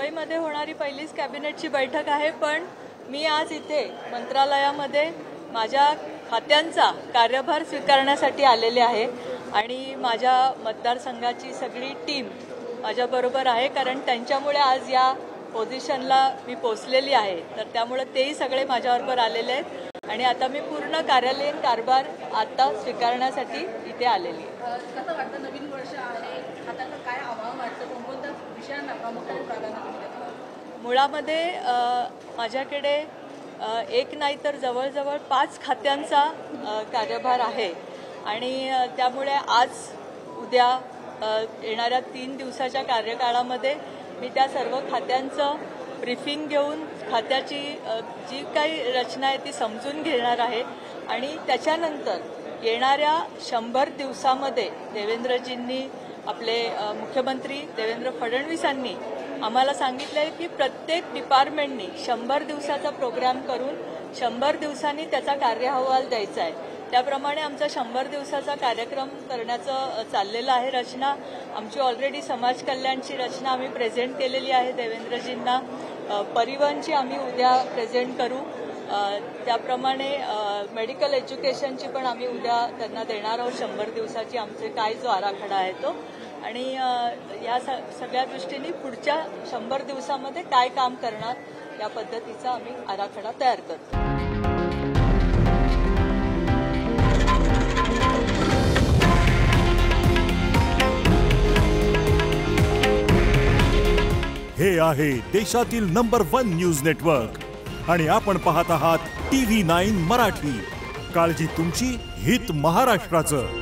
मुंबईमध्ये होणारी पहिलीच कॅबिनेटची बैठक आहे, पण मी आज इथे मंत्रालयामध्ये माझ्या खात्यांचा कार्यभार स्वीकारण्यासाठी आलेले आहे आणि माझ्या मतदारसंघाची सगळी टीम माझ्याबरोबर आहे, कारण त्यांच्यामुळे आज या पोझिशनला मी पोचलेली आहे. तर त्यामुळे तेही सगळे माझ्याबरोबर आलेले आहेत आणि आता मी पूर्ण कार्यालयीन कारभार आता स्वीकारण्यासाठी इथे आलेली आहे. कसं वाटतं, नवीन वर्ष आहे, आता काय आव्हान वाटतं, कोणकोणत्या विषयांना प्रामुख्याने प्राधान्य देतात? मुळामध्ये माझ्याकडे एक नाही तर जवळजवळ 5 खात्यांचा कार्यभार आहे आणि त्यामुळे आज उद्या येणाऱ्या 3 दिवसाच्या कार्यकाळामध्ये मी त्या सर्व खात्यांचं ब्रीफिंग घेऊन खात्याची जी काही रचना आहे ती समजून घेणार आहे आणि त्याच्यानंतर येणाऱ्या 100 दिवसामध्ये देवेंद्रजींनी आपले मुख्यमंत्री देवेंद्र फडणवीसांनी आम्हाला सांगितलं आहे की प्रत्येक डिपार्टमेंटनी 100 दिवसाचा प्रोग्राम करून 100 दिवसांनी त्याचा कार्यअहवाल द्यायचा आहे. त्याप्रमाणे आमचा 100 दिवसाचा कार्यक्रम करण्याचं चाललेलं आहे रचना. आमची ऑलरेडी समाज कल्याणची रचना आम्ही प्रेझेंट केलेली आहे देवेंद्रजींना. परिवहनची आम्ही उद्या प्रेझेंट करू. त्याप्रमाणे मेडिकल एज्युकेशनची पण आम्ही उद्या त्यांना देणार आहोत 100 दिवसाची आमचे काय जो आराखडा आहे तो. आणि या सगळ्या दृष्टीने पुढच्या 100 दिवसामध्ये काय काम करणार या पद्धतीचा आम्ही आराखडा तयार करतो. हे आहे देशातील नंबर 1 न्यूज नेटवर्क आणि आपण पाहत आहात TV9 मराठी. काळजी तुमची, हित महाराष्ट्राचं.